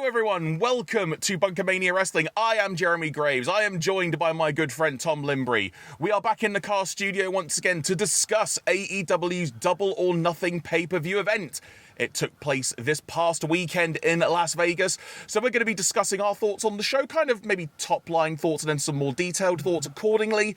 everyone, welcome to BunkaMania Wrestling. I am Jeremy Graves. I am joined by my good friend Tom Linberry. We are back in the car studio once again to discuss AEW's Double or Nothing pay-per-view event. It took place this past weekend in Las Vegas, so we're going to be discussing our thoughts on the show, kind of maybe top-line thoughts and then some more detailed thoughts accordingly,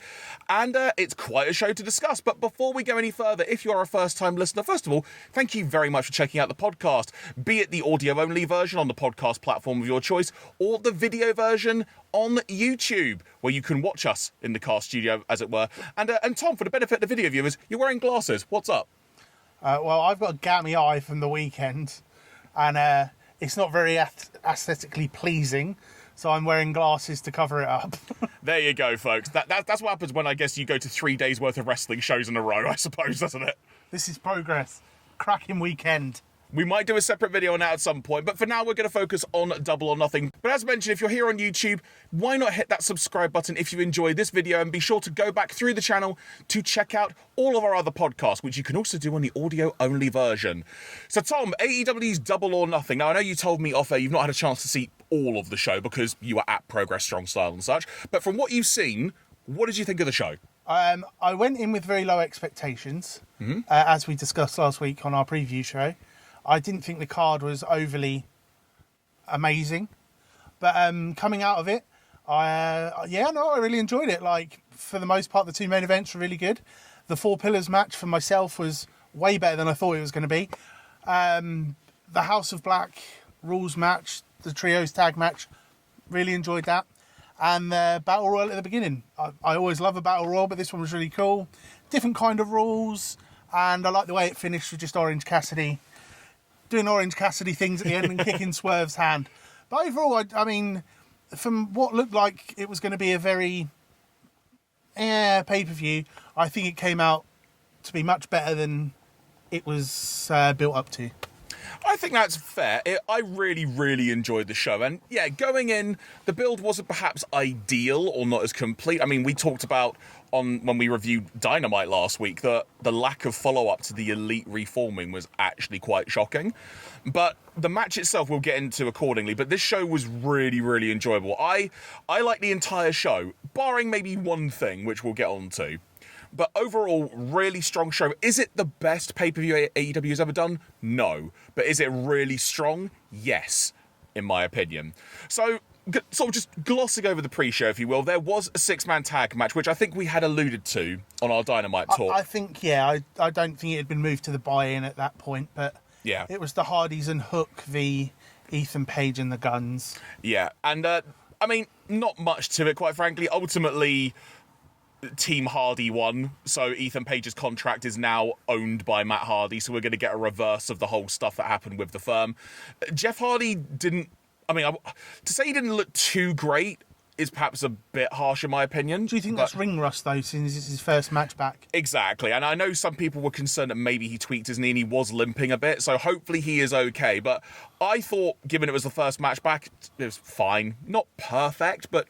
and it's quite a show to discuss. But before we go any further, if you are a first-time listener, first of all, thank you very much for checking out the podcast, be it the audio-only version on the podcast platform of your choice, or the video version on YouTube, where you can watch us in the car studio, as it were. And Tom, for the benefit of the video viewers, you're wearing glasses. What's up? Well, I've got a gammy eye from the weekend, and it's not very aesthetically pleasing, so I'm wearing glasses to cover it up. There you go, folks. That's what happens when I guess you go to 3 days worth of wrestling shows in a row, I suppose, doesn't it? This is progress. Cracking weekend. We might do a separate video on that at some point, but for now we're going to focus on Double or Nothing. But as mentioned, if you're here on YouTube, why not hit that subscribe button if you enjoyed this video, and be sure to go back through the channel to check out all of our other podcasts, which you can also do on the audio-only version. So Tom, AEW's Double or Nothing. Now I know you told me off air you've not had a chance to see all of the show because you were at Progress Strong Style and such, but from what you've seen, what did you think of the show? I went in with very low expectations, as we discussed last week on our preview show. I didn't think the card was overly amazing, but coming out of it, I really enjoyed it. Like, for the most part, the two main events were really good. The Four Pillars match for myself was way better than I thought it was going to be. The House of Black rules match, the Trios tag match, really enjoyed that. And the Battle Royal at the beginning. I always love a Battle Royal, but this one was really cool. Different kind of rules, and I like the way it finished with just Orange Cassidy doing Orange Cassidy things at the end and kicking Swerve's hand. But overall, I mean, from what looked like it was going to be a very pay-per-view, I think it came out to be much better than it was built up to. I think that's fair. I really, really enjoyed the show. And yeah, going in, the build wasn't perhaps ideal or not as complete. I mean, we talked about when we reviewed Dynamite last week, that the lack of follow-up to the Elite reforming was actually quite shocking. But the match itself we'll get into accordingly, but this show was really, really enjoyable. I like the entire show, barring maybe one thing, which we'll get on to. But overall, really strong show. Is it the best pay-per-view AEW has ever done? No. But is it really strong? Yes, in my opinion. So, sort of just glossing over the pre-show, if you will, there was a six-man tag match, which I think we had alluded to on our Dynamite talk. I think, I don't think it had been moved to the buy-in at that point, but yeah, it was the Hardys and Hook v. Ethan Page and the Guns. Yeah, and, I mean, not much to it, quite frankly. Ultimately, Team Hardy won, so Ethan Page's contract is now owned by Matt Hardy, so we're going to get a reverse of the whole stuff that happened with the firm. Jeff Hardy didn't, to say he didn't look too great is perhaps a bit harsh in my opinion. Do you think that's ring rust though, since it's his first match back? Exactly, and I know some people were concerned that maybe he tweaked his knee and he was limping a bit, so hopefully he is okay, but I thought, given it was the first match back, it was fine. Not perfect, but,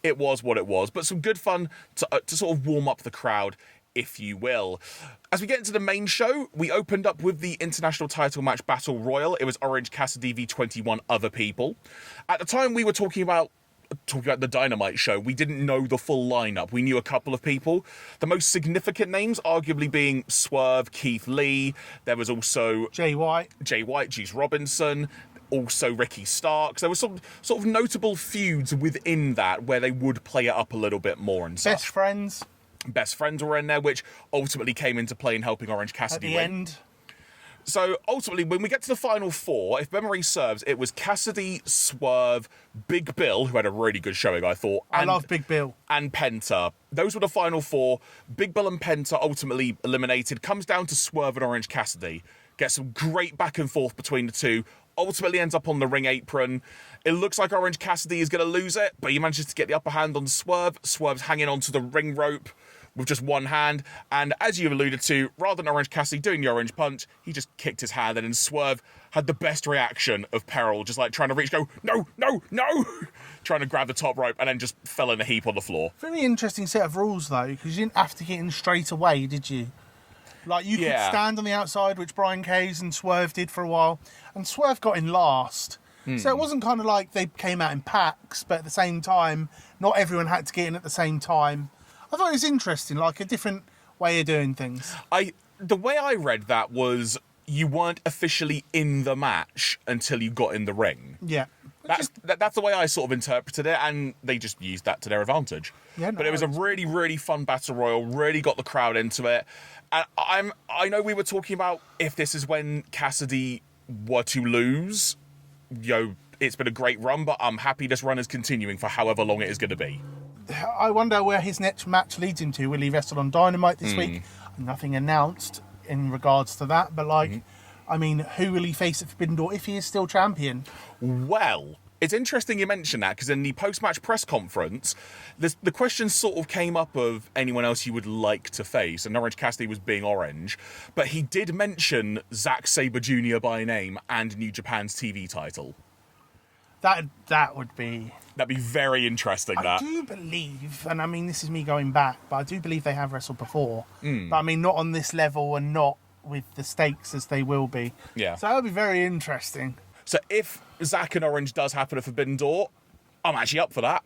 it was what it was. But some good fun to sort of warm up the crowd, if you will. As we get into the main show, we opened up with the International Title Match Battle Royal. It was Orange Cassidy v 21 other people. At the time we were talking about the Dynamite show, we didn't know the full lineup. We knew a couple of people. The most significant names arguably being Swerve, Keith Lee. There was also Jay White, Juice Robinson, also Ricky Starks. There was some sort of notable feuds within that where they would play it up a little bit more and such. Best friends were in there, which ultimately came into play in helping Orange Cassidy win. At the end. So, ultimately, when we get to the final four, if memory serves, it was Cassidy, Swerve, Big Bill, who had a really good showing, I thought. I love Big Bill. And Penta. Those were the final four. Big Bill and Penta ultimately eliminated. Comes down to Swerve and Orange Cassidy. Gets some great back and forth between the two. Ultimately ends up on the ring apron. It looks like Orange Cassidy is going to lose it, but he manages to get the upper hand on Swerve. Swerve's hanging onto the ring rope with just one hand, and as you alluded to, rather than Orange Cassidy doing the orange punch, he just kicked his hand, and then Swerve had the best reaction of peril, just like trying to reach, go, no, trying to grab the top rope, and then just fell in a heap on the floor. Very interesting set of rules, though, because you didn't have to get in straight away, did you? Like, you could stand on the outside, which Brian Cage and Swerve did for a while, and Swerve got in last, So it wasn't kind of like they came out in packs, but at the same time, not everyone had to get in at the same time. I thought it was interesting, like a different way of doing things. The way I read that was you weren't officially in the match until you got in the ring. Yeah. That's the way I sort of interpreted it, and they just used that to their advantage. Yeah, no, but it was a really, really fun battle royal, really got the crowd into it. And I know we were talking about if this is when Cassidy were to lose, it's been a great run, but I'm happy this run is continuing for however long it is going to be. I wonder where his next match leads him to. Will he wrestle on Dynamite this week? Nothing announced in regards to that, but I mean, who will he face at Forbidden Door if he is still champion? Well, it's interesting you mention that, because in the post-match press conference, the question sort of came up of anyone else he would like to face, and Orange Cassidy was being Orange, but he did mention Zack Sabre Jr. by name and New Japan's TV title. That would be... That'd be very interesting, I do believe, and I mean, this is me going back, but I do believe they have wrestled before. But I mean, not on this level and not with the stakes as they will be. Yeah. So that would be very interesting. So if Zack and Orange does happen at Forbidden Door, I'm actually up for that.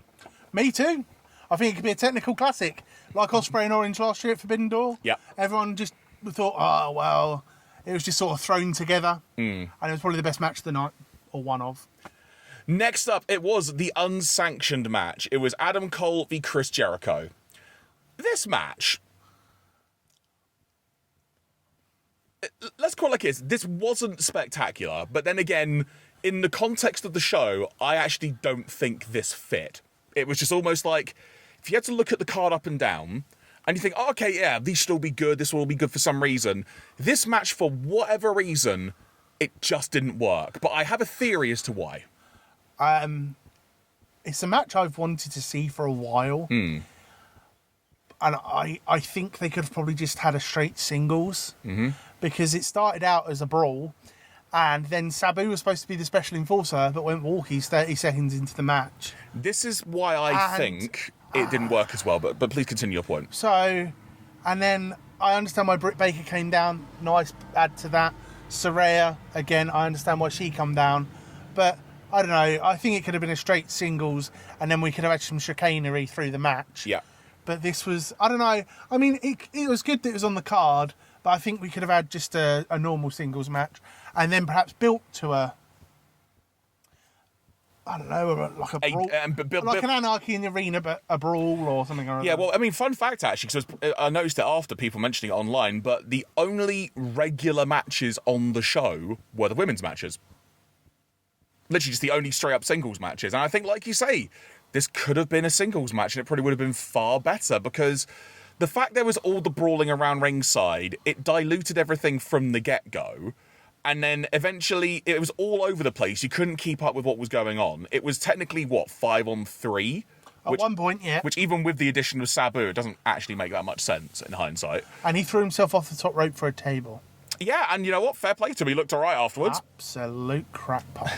Me too. I think it could be a technical classic, like Ospreay and Orange last year at Forbidden Door. Yeah. Everyone just thought, oh, well, it was just sort of thrown together. And it was probably the best match of the night, or one of. Next up, it was the Unsanctioned match. It was Adam Cole v Chris Jericho. This match, let's call it like this. This wasn't spectacular, but then again, in the context of the show, I actually don't think this fit. It was just almost like, if you had to look at the card up and down, and you think, oh, okay, yeah, these should all be good, this will all be good for some reason. This match, for whatever reason, it just didn't work. But I have a theory as to why. It's a match I've wanted to see for a while. And I think they could have probably just had a straight singles. Because it started out as a brawl, and then Sabu was supposed to be the special enforcer, but went walkies 30 seconds into the match. This is why I think it didn't work as well, but please continue your point. So, and then I understand why Britt Baker came down. Nice add to that. Saraya, again, I understand why she come down. But, I don't know, I think it could have been a straight singles, and then we could have had some chicanery through the match. Yeah. But this was, I don't know, I mean, it was good that it was on the card, but I think we could have had just a normal singles match, and then perhaps built to a, I don't know, like a brawl, like an Anarchy in the Arena, but a brawl or something. Yeah, well, I mean, fun fact, actually, because I noticed it after people mentioning it online, but the only regular matches on the show were the women's matches. Literally just the only straight-up singles matches. And I think, like you say, this could have been a singles match, and it probably would have been far better, because the fact there was all the brawling around ringside, it diluted everything from the get-go. And then eventually it was all over the place. You couldn't keep up with what was going on. It was technically, 5-on-3? At one point, yeah. Which even with the addition of Sabu, it doesn't actually make that much sense in hindsight. And he threw himself off the top rope for a table. Yeah, and you know what? Fair play to him. He looked all right afterwards. Absolute crackpot.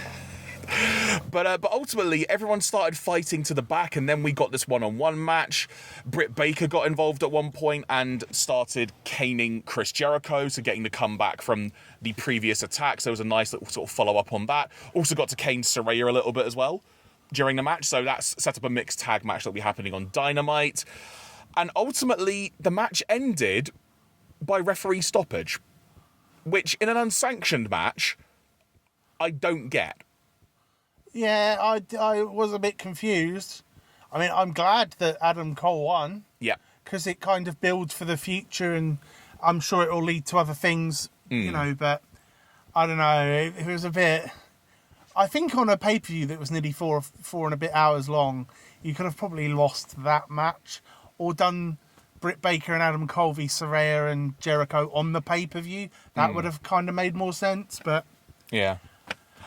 But ultimately, everyone started fighting to the back, and then we got this one-on-one match. Britt Baker got involved at one point and started caning Chris Jericho, so getting the comeback from the previous attacks. There was a nice little sort of follow-up on that. Also got to cane Saraya a little bit as well during the match, so that's set up a mixed tag match that'll be happening on Dynamite. And ultimately, the match ended by referee stoppage, which, in an unsanctioned match, I don't get. Yeah, I was a bit confused. I mean, I'm glad that Adam Cole won. Yeah. Because it kind of builds for the future, and I'm sure it will lead to other things, you know, but I don't know. It was a bit... I think on a pay-per-view that was nearly four and a bit hours long, you could have probably lost that match, or done Britt Baker and Adam Cole v Saraya and Jericho on the pay-per-view. That would have kind of made more sense, but... Yeah.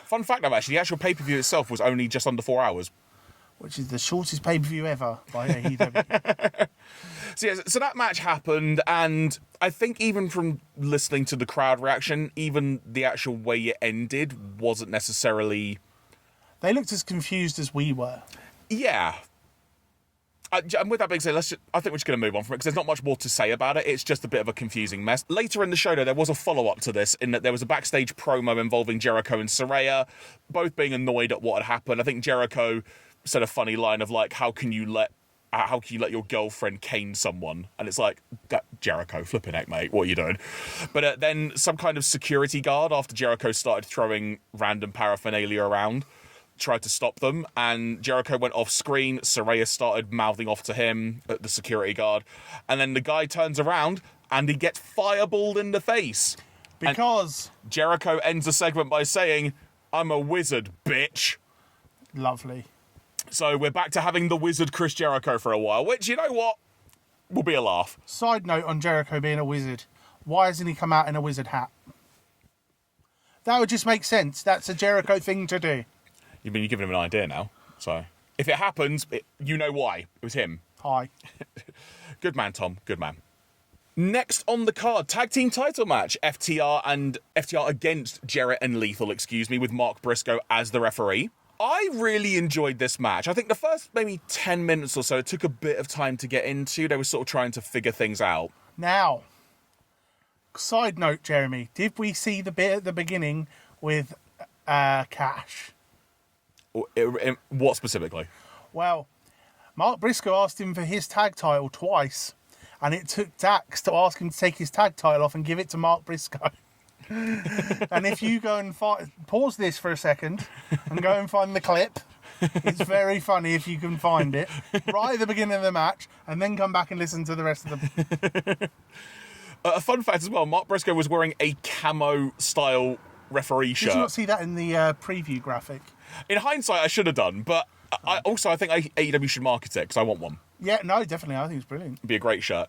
Fun fact, though, actually, the actual pay-per-view itself was only just under 4 hours. Which is the shortest pay-per-view ever by AEW. So that match happened, and I think even from listening to the crowd reaction, even the actual way it ended wasn't necessarily... They looked as confused as we were. Yeah. And with that being said, I think we're just going to move on from it because there's not much more to say about it. It's just a bit of a confusing mess. Later in the show, though, there was a follow-up to this in that there was a backstage promo involving Jericho and Saraya, both being annoyed at what had happened. I think Jericho said a funny line of like, how can you let your girlfriend cane someone? And it's like, Jericho, flipping heck, mate, what are you doing? But then some kind of security guard, after Jericho started throwing random paraphernalia around, tried to stop them, and Jericho went off screen. Saraya started mouthing off to him, the security guard, and then the guy turns around and he gets fireballed in the face. Because and Jericho ends the segment by saying, "I'm a wizard, bitch." Lovely. So we're back to having the wizard Chris Jericho for a while, which, you know what, will be a laugh. Side note on Jericho being a wizard. Why hasn't he come out in a wizard hat? That would just make sense. That's a Jericho thing to do. You're giving him an idea now. So if it happens, you know why. It was him. Hi. Good man, Tom. Good man. Next on the card, tag team title match. FTR against Jarrett and Lethal, with Mark Briscoe as the referee. I really enjoyed this match. I think the first maybe 10 minutes or so, it took a bit of time to get into. They were sort of trying to figure things out. Now, side note, Jeremy, did we see the bit at the beginning with Cash? What specifically? Well, Mark Briscoe asked him for his tag title twice, and it took Dax to ask him to take his tag title off and give it to Mark Briscoe. And if you go and pause this for a second and go and find the clip, it's very funny if you can find it right at the beginning of the match, and then come back and listen to the rest of the... A fun fact as well, Mark Briscoe was wearing a camo style referee shirt. Did you not see that in the preview graphic? In hindsight, I should have done, but I think AEW should market it because I want one. Yeah, no, definitely. I think it's brilliant. It'd be a great shirt.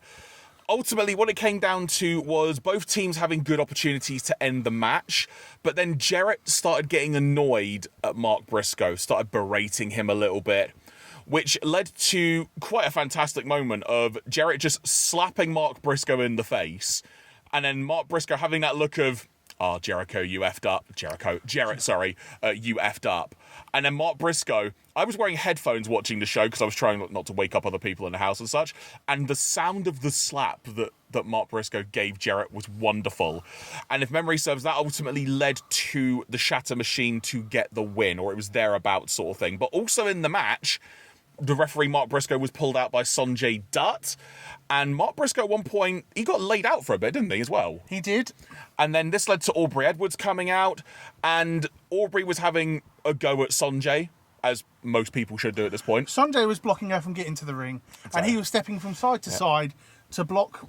Ultimately, what it came down to was both teams having good opportunities to end the match, but then Jarrett started getting annoyed at Mark Briscoe, started berating him a little bit, which led to quite a fantastic moment of Jarrett just slapping Mark Briscoe in the face, and then Mark Briscoe having that look of, "Oh, Jericho, you effed up." Jarrett, sorry, you effed up. And then Mark Briscoe, I was wearing headphones watching the show because I was trying not to wake up other people in the house and such, and the sound of the slap that Mark Briscoe gave Jarrett was wonderful. And if memory serves, that ultimately led to the Shatter Machine to get the win, or it was thereabouts sort of thing. But also in the match, the referee Mark Briscoe was pulled out by Sonjay Dutt, and Mark Briscoe at one point, he got laid out for a bit, didn't he, as well? He did. And then this led to Aubrey Edwards coming out, and Aubrey was having a go at Sonjay, as most people should do at this point. Sonjay was blocking her from getting to the ring, and he was stepping from side to side to block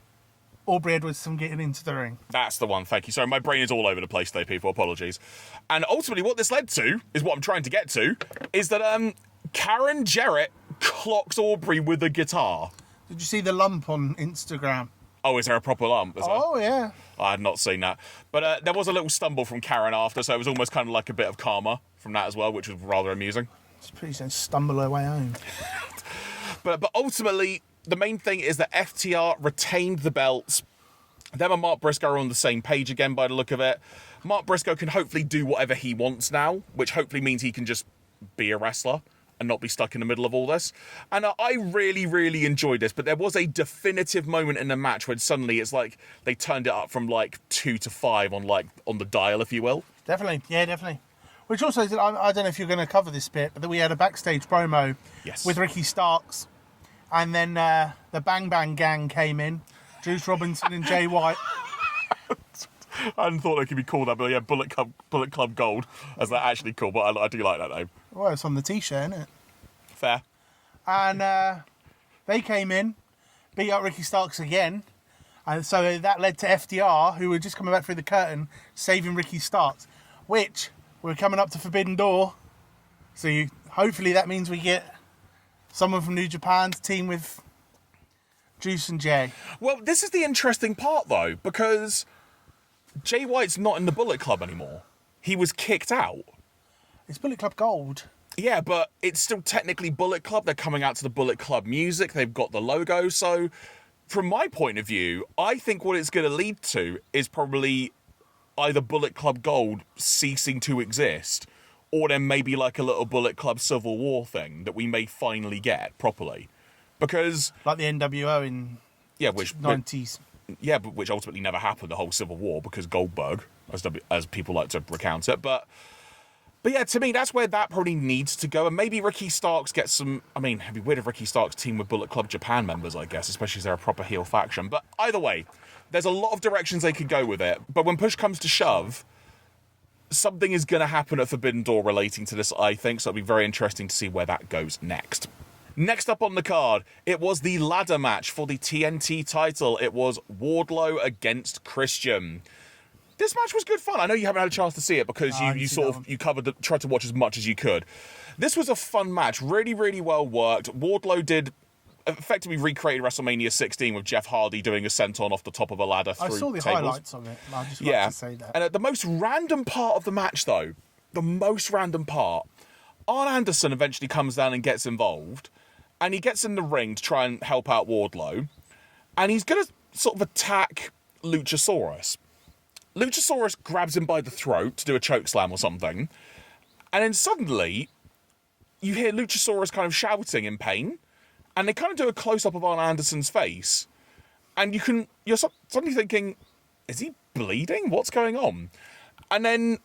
Aubrey Edwards from getting into the ring. That's the one, thank you. Sorry, my brain is all over the place today, people, apologies. And ultimately what this led to, is what I'm trying to get to, is that Karen Jarrett clocks Aubrey with a guitar. Did you see the lump on Instagram? Oh, is there a proper lump? Oh, yeah. I had not seen that. But there was a little stumble from Karen after, so it was almost kind of like a bit of karma from that as well, which was rather amusing. Please don't stumble her way home. But ultimately, the main thing is that FTR retained the belts. Them and Mark Briscoe are on the same page again by the look of it. Mark Briscoe can hopefully do whatever he wants now, which hopefully means he can just be a wrestler and not be stuck in the middle of all this. And I really, really enjoyed this, but there was a definitive moment in the match when suddenly it's like they turned it up from like 2 to 5 on the dial, if you will. Definitely, yeah, definitely. Which also, I don't know if you're going to cover this bit, but we had a backstage promo with Ricky Starks, and then the Bang Bang Gang came in, Juice Robinson and Jay White. I hadn't thought they could be called that, but yeah, Bullet Club Gold, as they're actually cool, but I do like that name. Well, it's on the t-shirt, isn't it? Fair. And they came in, beat up Ricky Starks again, and so that led to FDR, who were just coming back through the curtain, saving Ricky Starks, which we're coming up to Forbidden Door, so hopefully that means we get someone from New Japan to team with Juice and Jay. Well, this is the interesting part, though, because Jay White's not in the Bullet Club anymore. He was kicked out. It's Bullet Club Gold. Yeah, but it's still technically Bullet Club. They're coming out to the Bullet Club music. They've got the logo. So, from my point of view, I think what it's going to lead to is probably either Bullet Club Gold ceasing to exist, or then maybe like a little Bullet Club Civil War thing that we may finally get properly. Because like the NWO in which 90s. Yeah, but which ultimately never happened, the whole Civil War, because Goldberg, as people like to recount it. But yeah, to me, that's where that probably needs to go. And maybe Ricky Starks gets some... I mean, it'd be weird if Ricky Starks teamed with Bullet Club Japan members, I guess, especially as they're a proper heel faction. But either way, there's a lot of directions they could go with it. But when push comes to shove, something is going to happen at Forbidden Door relating to this, I think. So it'll be very interesting to see where that goes next. Next up on the card, it was the ladder match for the TNT title. It was Wardlow against Christian. This match was good fun. I know you haven't had a chance to see it because you tried to watch as much as you could. This was a fun match, really, really well worked. Wardlow did effectively recreate WrestleMania 16 with Jeff Hardy doing a senton off the top of a ladder through tables. I saw the highlights of it. I just like to say that. And at the most random part of the match, though, Arn Anderson eventually comes down and gets involved. And he gets in the ring to try and help out Wardlow. And he's going to sort of attack Luchasaurus. Luchasaurus grabs him by the throat to do a chokeslam or something. And then suddenly, you hear Luchasaurus kind of shouting in pain. And they kind of do a close-up of Arn Anderson's face. And you're suddenly thinking, is he bleeding? What's going on? And then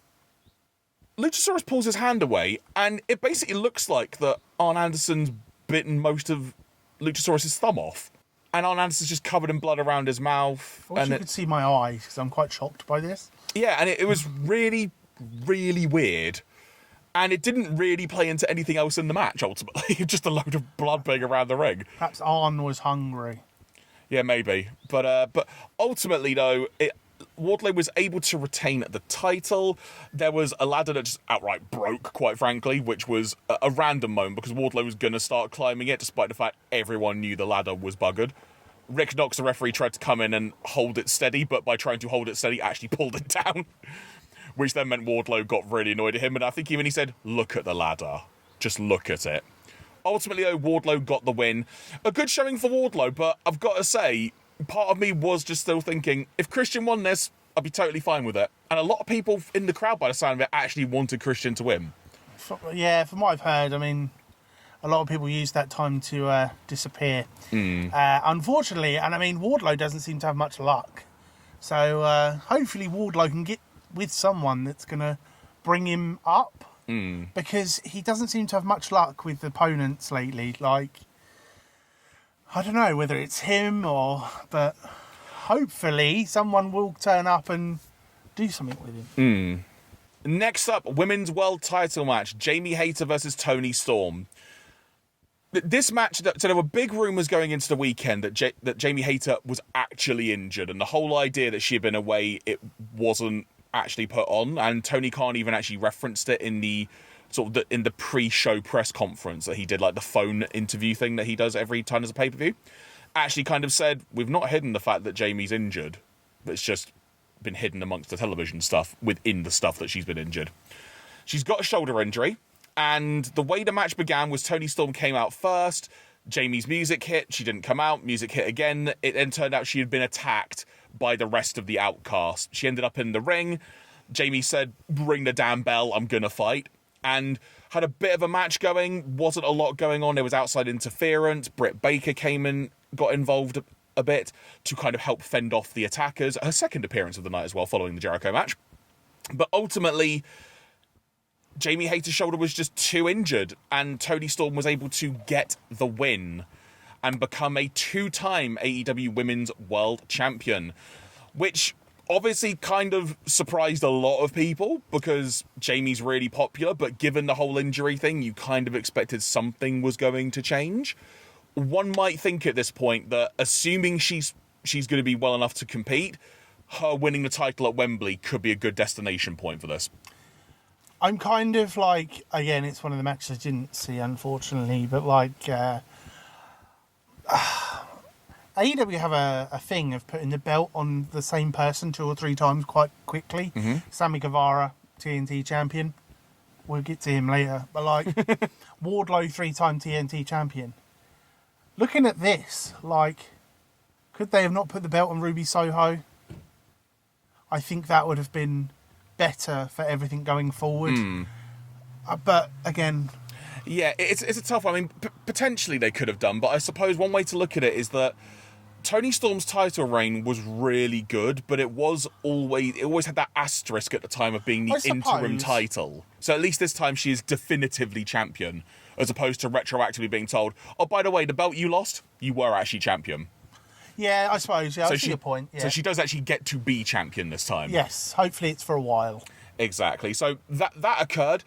Luchasaurus pulls his hand away. And it basically looks like that Arn Anderson's bitten most of Luchasaurus' thumb off. And Arn Anderson's just covered in blood around his mouth. I wish you could see my eyes, because I'm quite shocked by this. Yeah, and it was really, really weird. And it didn't really play into anything else in the match, ultimately. Just a load of blood being around the ring. Perhaps Arn was hungry. Yeah, maybe. But ultimately, though, Wardlow was able to retain the title. There was a ladder that just outright broke, quite frankly, which was a random moment because Wardlow was going to start climbing it, despite the fact everyone knew the ladder was buggered. Rick Knox, the referee, tried to come in and hold it steady, but by trying to hold it steady, actually pulled it down, which then meant Wardlow got really annoyed at him, and I think even he said, "Look at the ladder. Just look at it." Ultimately, though, Wardlow got the win. A good showing for Wardlow, but I've got to say, part of me was just still thinking, if Christian won this, I'd be totally fine with it. And a lot of people in the crowd, by the sound of it, actually wanted Christian to win. Yeah, from what I've heard, I mean, a lot of people use that time to disappear. Unfortunately, and I mean, Wardlow doesn't seem to have much luck. So hopefully Wardlow can get with someone that's going to bring him up. Because he doesn't seem to have much luck with opponents lately. Like, I don't know whether it's him but hopefully someone will turn up and do something with him. Next up, women's world title match, Jamie Hayter versus Toni Storm. This match, so there were big rumours going into the weekend that Jamie Hayter was actually injured, and the whole idea that she had been away, it wasn't actually put on, and Tony Khan even actually referenced it in the in the pre-show press conference that he did, like the phone interview thing that he does every time there's a pay-per-view. Actually kind of said, we've not hidden the fact that Jamie's injured, but it's just been hidden amongst the television stuff within the stuff that she's been injured. She's got a shoulder injury, and the way the match began was Toni Storm came out first, Jamie's music hit, she didn't come out, music hit again, it then turned out she had been attacked by the rest of the Outcast. She ended up in the ring, Jamie said, ring the damn bell, I'm gonna fight, and had a bit of a match going, wasn't a lot going on, there was outside interference, Britt Baker came in, got involved a bit to kind of help fend off the attackers, her second appearance of the night as well, following the Jericho match. But ultimately, Jamie Hayter's shoulder was just too injured, and Toni Storm was able to get the win and become a two-time AEW Women's World Champion, which obviously kind of surprised a lot of people because Jamie's really popular, but given the whole injury thing, you kind of expected something was going to change. One might think at this point that assuming she's going to be well enough to compete, her winning the title at Wembley could be a good destination point for this. I'm kind of like, again, it's one of the matches I didn't see, unfortunately, but like, AEW have a thing of putting the belt on the same person 2 or 3 times quite quickly. Sammy Guevara, TNT champion. We'll get to him later. But like, Wardlow, 3-time TNT champion. Looking at this, like, could they have not put the belt on Ruby Soho? I think that would have been better for everything going forward. But again, Yeah, it's a tough one. I mean, potentially they could have done, but I suppose one way to look at it is that Toni Storm's title reign was really good, but it always had that asterisk at the time of being the interim title. So at least this time she is definitively champion, as opposed to retroactively being told, oh, by the way, the belt you lost, you were actually champion. Yeah, I suppose. Yeah, I see your point. Yeah. So she does actually get to be champion this time. Yes, hopefully it's for a while. Exactly. So that occurred.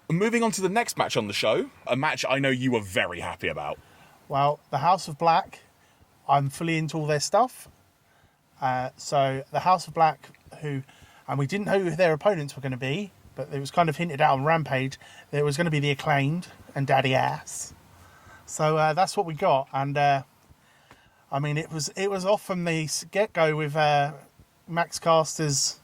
Moving on to the next match on the show, a match I know you were very happy about. Well, the House of Black, I'm fully into all their stuff. So the House of Black, and we didn't know who their opponents were going to be, but it was kind of hinted out on Rampage that it was going to be the Acclaimed and Daddy Ass. So that's what we got, and I mean it was off from the get-go with Max Caster's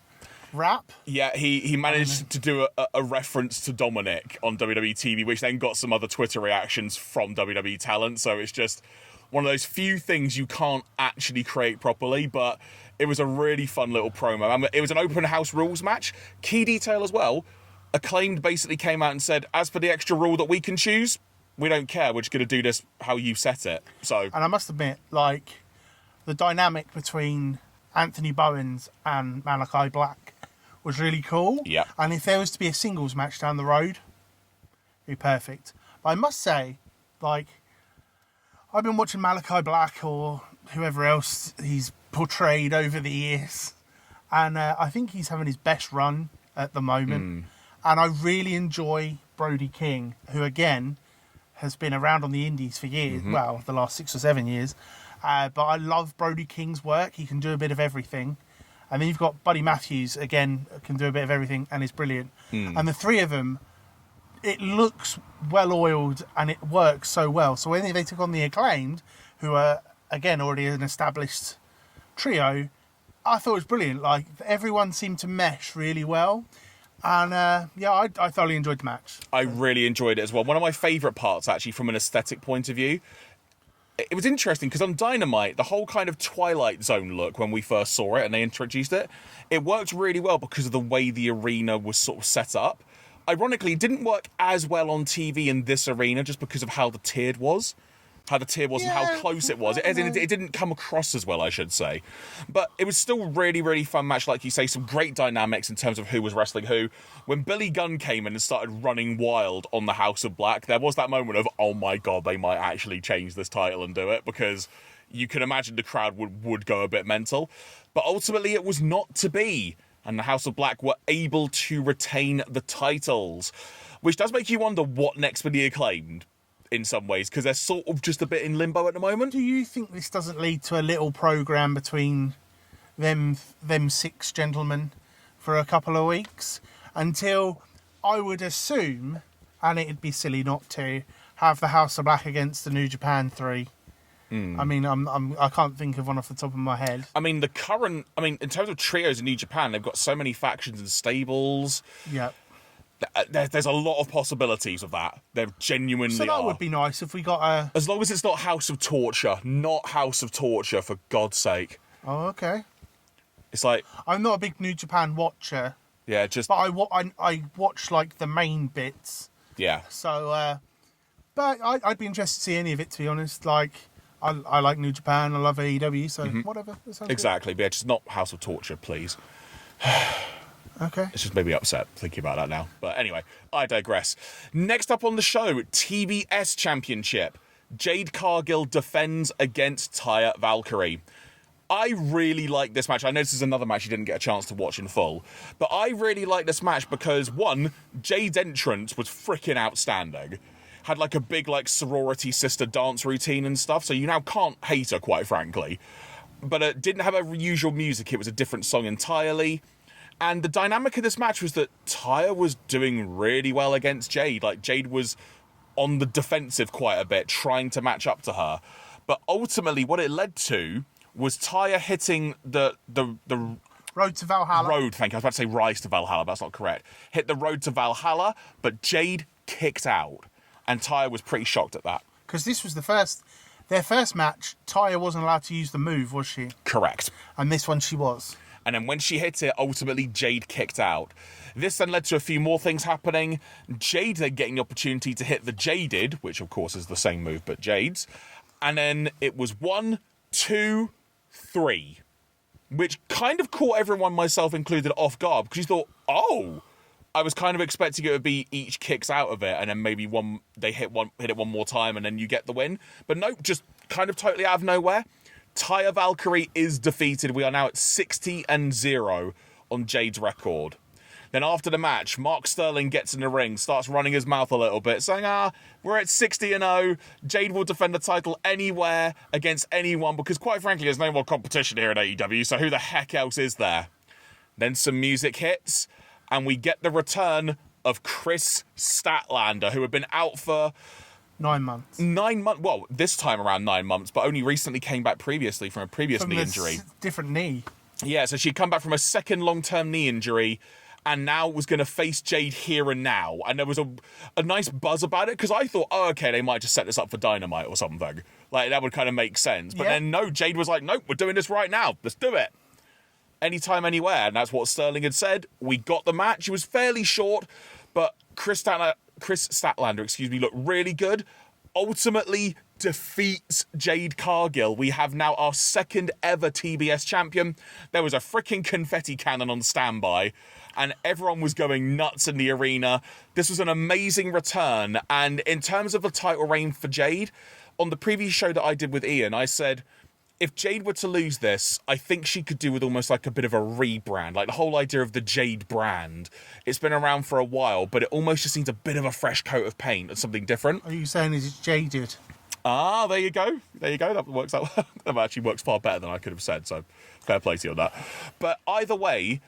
rap. Yeah, he managed to do a reference to Dominic on WWE TV, which then got some other Twitter reactions from WWE talent. So it's just one of those few things you can't actually create properly, but it was a really fun little promo. I mean, it was an open house rules match. Key detail as well, Acclaimed basically came out and said, as for the extra rule that we can choose, we don't care, we're just going to do this how you set it. So, and I must admit, like, the dynamic between Anthony Bowens and Malachi Black was really cool. Yeah. And if there was to be a singles match down the road, it'd be perfect. But I must say, like, I've been watching Malachi Black or whoever else he's portrayed over the years, and I think he's having his best run at the moment. And I really enjoy Brody King, who again has been around on the indies for years, well, the last 6 or 7 years. But I love Brody King's work. He can do a bit of everything. And then you've got Buddy Matthews, again, can do a bit of everything and is brilliant. And the three of them, it looks well-oiled and it works so well. So when they took on the Acclaimed, who are, again, already an established trio, I thought it was brilliant. Like, everyone seemed to mesh really well. And, I thoroughly enjoyed the match. I really enjoyed it as well. One of my favourite parts, actually, from an aesthetic point of view, it was interesting because on Dynamite, the whole kind of Twilight Zone look when we first saw it and they introduced it, it worked really well because of the way the arena was sort of set up. Ironically, it didn't work as well on TV in this arena just because of how the tiered was. And how close it was. It didn't come across as well, I should say. But it was still a really, really fun match, like you say, some great dynamics in terms of who was wrestling who. When Billy Gunn came in and started running wild on the House of Black, there was that moment of, oh my God, they might actually change this title and do it, because you can imagine the crowd would go a bit mental. But ultimately, it was not to be. And the House of Black were able to retain the titles, which does make you wonder what next for the Acclaimed. In some ways, because they're sort of just a bit in limbo at the moment. Do you think this doesn't lead to a little program between them 6 gentlemen for a couple of weeks until, I would assume, and it'd be silly not to, have the House of Black against the New Japan 3? I mean, I can't think of one off the top of my head. I mean, in terms of trios in New Japan, they've got so many factions and stables. Yeah. There's a lot of possibilities of that. There genuinely are. So that would be nice if we got a... As long as it's not House of Torture. Not House of Torture, for God's sake. Oh, okay. It's like... I'm not a big New Japan watcher. Yeah, just... But I watch, like, the main bits. Yeah. So, but I'd be interested to see any of it, to be honest. Like, I like New Japan, I love AEW, so whatever. Exactly, but yeah, just not House of Torture, please. Okay. It's just made me upset thinking about that now. But anyway, I digress. Next up on the show, TBS Championship. Jade Cargill defends against Taya Valkyrie. I really like this match. I know this is another match you didn't get a chance to watch in full. But I really like this match because, one, Jade's entrance was freaking outstanding. Had like a big like sorority sister dance routine and stuff. So you now can't hate her, quite frankly. But it didn't have her usual music. It was a different song entirely. And the dynamic of this match was that Taya was doing really well against Jade. Like, Jade was on the defensive quite a bit, trying to match up to her. But ultimately, what it led to was Taya hitting the Road to Valhalla. Road, thank you. I was about to say Rise to Valhalla, but that's not correct. Hit the Road to Valhalla, but Jade kicked out. And Taya was pretty shocked at that. Because this was their first match, Taya wasn't allowed to use the move, was she? Correct. And this one she was. And then when she hit it, ultimately Jade kicked out. This then led to a few more things happening. Jade then getting the opportunity to hit the Jaded, which of course is the same move, but Jade's. And then it was 1, 2, 3, which kind of caught everyone, myself included, off guard, because you thought, oh, I was kind of expecting it would be each kicks out of it, and then maybe they hit it one more time, and then you get the win. But nope, just kind of totally out of nowhere. Taya Valkyrie is defeated. We are now at 60-0 on Jade's record. Then after the match, Mark Sterling gets in the ring, starts running his mouth a little bit, saying, we're at 60-0. Jade will defend the title anywhere against anyone, because quite frankly, there's no more competition here at AEW, so who the heck else is there? Then some music hits, and we get the return of Chris Statlander, who had been out for 9 months. 9 months. Well, this time around 9 months, but only recently came back previously from a previous knee injury. Different knee. Yeah, so she'd come back from a second long-term knee injury, and now was going to face Jade here and now. And there was a nice buzz about it, because I thought, oh, okay, they might just set this up for Dynamite or something. Like, that would kind of make sense. But then, no, Jade was like, nope, we're doing this right now. Let's do it. Anytime, anywhere. And that's what Sterling had said. We got the match. It was fairly short, but Chris Statlander, looked really good. Ultimately defeats Jade Cargill. We have now our second ever TBS champion. There was a freaking confetti cannon on standby, and everyone was going nuts in the arena. This was an amazing return. And in terms of the title reign for Jade, on the previous show that I did with Ian, I said, if Jade were to lose this, I think she could do with almost like a bit of a rebrand. Like the whole idea of the Jade brand. It's been around for a while, but it almost just needs a bit of a fresh coat of paint and something different. Are you saying it's jaded? There you go. That works out. That actually works far better than I could have said, so fair play to you on that. But either way,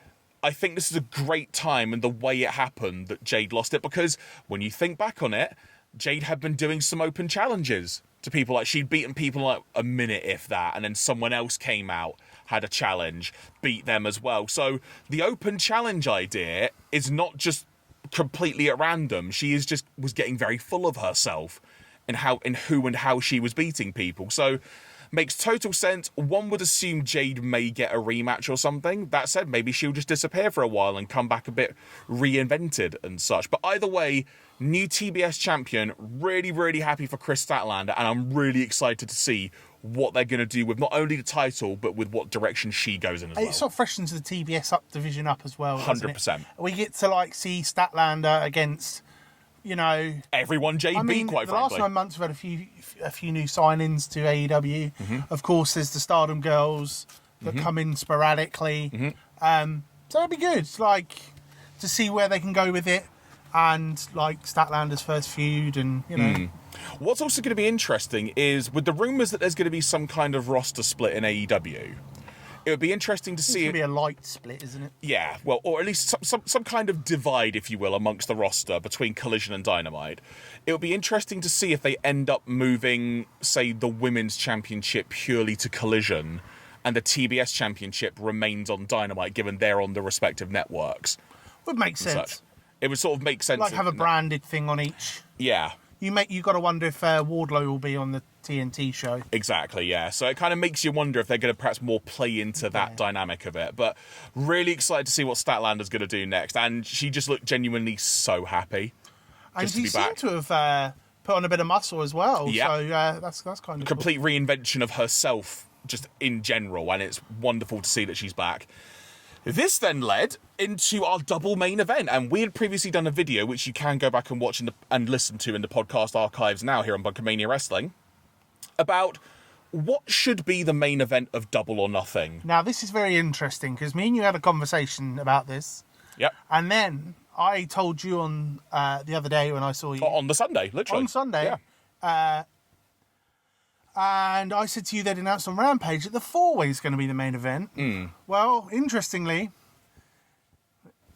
I think this is a great time in the way it happened that Jade lost it, because when you think back on it, Jade had been doing some open challenges to people. Like, she'd beaten people like a minute, if that, and then someone else came out, had a challenge, beat them as well. So the open challenge idea is not just completely at random. She was getting very full of herself in who and how she was beating people. So makes total sense. One would assume Jade may get a rematch or something. That said, maybe she'll just disappear for a while and come back a bit reinvented and such. But either way, new TBS champion. Really, really happy for Chris Statlander, and I'm really excited to see what they're going to do with not only the title, but with what direction she goes in as well. It sort of freshens the TBS division up as well. 100%. We get to see Statlander against, everyone Jade beat, quite frankly. The last 9 months we've had a few new signings to AEW. Mm-hmm. Of course, there's the Stardom girls that come in sporadically. Mm-hmm. So it'll be good, to see where they can go with it, and Statlander's first feud, and What's also going to be interesting is with the rumours that there's going to be some kind of roster split in AEW. It would be interesting to see. It's going to be a light split, isn't it? Yeah, well, or at least some kind of divide, if you will, amongst the roster between Collision and Dynamite. It would be interesting to see if they end up moving, say, the Women's Championship purely to Collision, and the TBS Championship remains on Dynamite, given they're on the respective networks. Would make sense. It would sort of make sense. Have a branded thing on each. Yeah. You got to wonder if Wardlow will be on the TNT show. Exactly, yeah. So it kind of makes you wonder if they're going to perhaps more play into that dynamic of it. But really excited to see what Statlander's going to do next. And she just looked genuinely so happy. And she seemed to have put on a bit of muscle as well. Yeah. So that's kind of complete reinvention of herself just in general. And it's wonderful to see that she's back. This then led into our double main event, and we had previously done a video, which you can go back and watch and listen to in the podcast archives now here on BunkaMania Wrestling, about what should be the main event of Double or Nothing. Now, this is very interesting, because me and you had a conversation about this. Yep. And then I told you on the other day when I saw you. On the Sunday, literally. On Sunday. Yeah. And I said to you they'd announced on Rampage that the four-way is going to be the main event. Well, interestingly,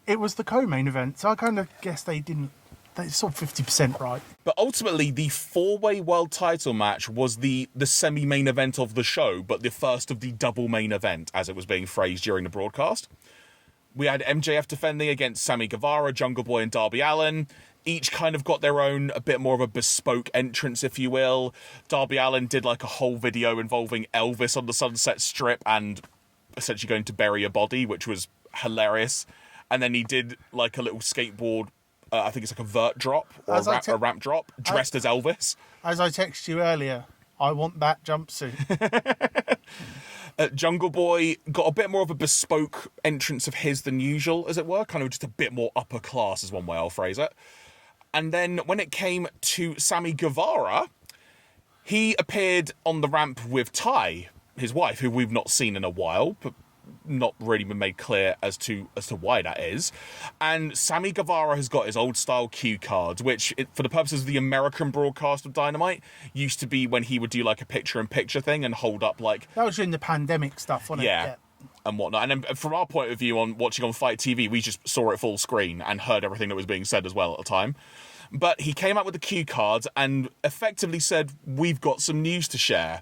it was the co-main event. So I kind of guess they didn't. They sort of 50% right. But ultimately, the four-way world title match was the semi-main event of the show, but the first of the double main event, as it was being phrased during the broadcast. We had MJF defending against Sammy Guevara, Jungle Boy, and Darby Allin. Each kind of got their own, a bit more of a bespoke entrance, if you will. Darby Allin did a whole video involving Elvis on the Sunset Strip and essentially going to bury a body, which was hilarious. and then he did like a little skateboard. I think it's like a vert drop or a ramp drop, dressed as Elvis. As I texted you earlier, I want that jumpsuit. Jungle Boy got a bit more of a bespoke entrance of his than usual, as it were, kind of just a bit more upper class is one way I'll phrase it. And then when it came to Sammy Guevara, he appeared on the ramp with Ty, his wife, who we've not seen in a while, but not really been made clear as to why that is. And Sammy Guevara has got his old style cue cards, which for the purposes of the American broadcast of Dynamite used to be when he would do like a picture-in-picture thing and hold up like... That was during the pandemic stuff, wasn't it? Yeah. And whatnot. And then from our point of view on watching on Fight TV, we just saw it full screen and heard everything that was being said as well at the time. But he came out with the cue cards and effectively said, we've got some news to share.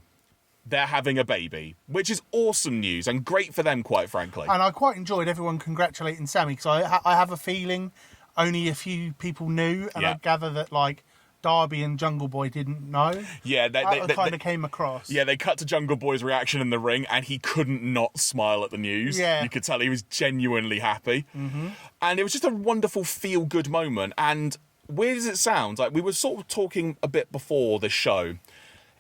They're having a baby, which is awesome news and great for them, quite frankly. And I quite enjoyed everyone congratulating Sammy, because I have a feeling only a few people knew, and I gather that, like, Darby and Jungle Boy didn't know. Yeah, they kind of came across. Yeah, they cut to Jungle Boy's reaction in the ring, and he couldn't not smile at the news. Yeah. You could tell he was genuinely happy. Mm-hmm. And it was just a wonderful feel-good moment. And weird as it sounds, like we were sort of talking a bit before the show,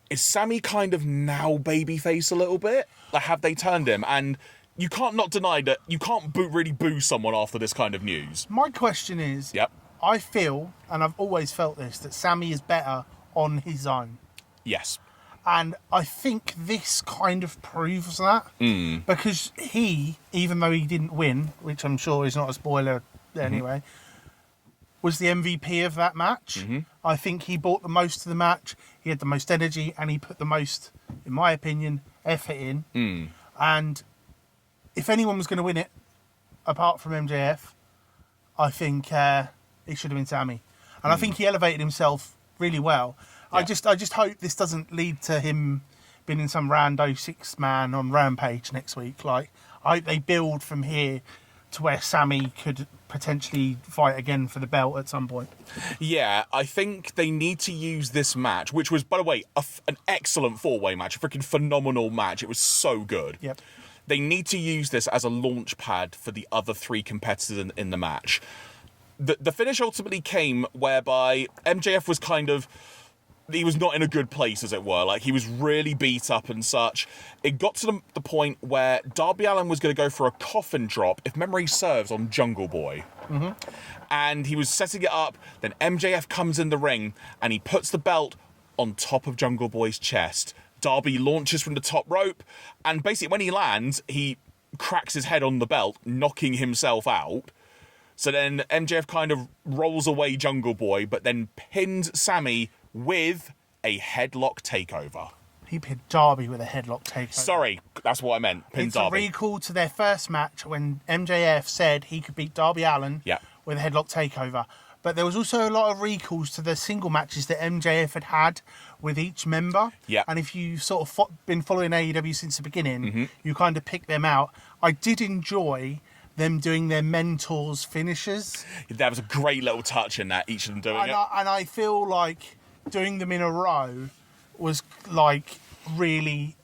is Sammy kind of now babyface a little bit? Like, have they turned him? And you can't not deny that you can't really boo someone after this kind of news. My question is, I feel, and I've always felt this, that Sammy is better on his own. Yes. And I think this kind of proves that. Because he, even though he didn't win, which I'm sure is not a spoiler anyway, was the MVP of that match. I think he brought the most to the match, he had the most energy, and he put the most, in my opinion, effort in. And if anyone was going to win it, apart from MJF, I think it should have been Sammy. And I think he elevated himself really well. Yeah. I just hope this doesn't lead to him being in some rando 6-man on Rampage next week. Like, I hope they build from here to where Sammy could potentially fight again for the belt at some point. Yeah, I think they need to use this match, which was, by the way, an excellent 4-way match, a freaking phenomenal match. It was so good. Yep. They need to use this as a launch pad for the other 3 competitors in the match. The finish ultimately came whereby MJF was kind of... he was not in a good place, as it were. Like, he was really beat up and such. It got to the point where Darby Allin was going to go for a coffin drop, if memory serves, on Jungle Boy. And he was setting it up. Then MJF comes in the ring, and he puts the belt on top of Jungle Boy's chest. Darby launches from the top rope, and basically when he lands, he cracks his head on the belt, knocking himself out. So then MJF kind of rolls away Jungle Boy, but then pins Sammy with a headlock takeover. He pinned Darby with a headlock takeover. Sorry, that's what I meant. Pin Darby. It's a recall to their first match when MJF said he could beat Darby Allin with a headlock takeover. But there was also a lot of recalls to the single matches that MJF had with each member. Yeah. And if you've sort of been following AEW since the beginning, you kind of pick them out. I did enjoy them doing their mentors' finishes. That was a great little touch in that, each of them doing it. And I feel like doing them in a row was like really,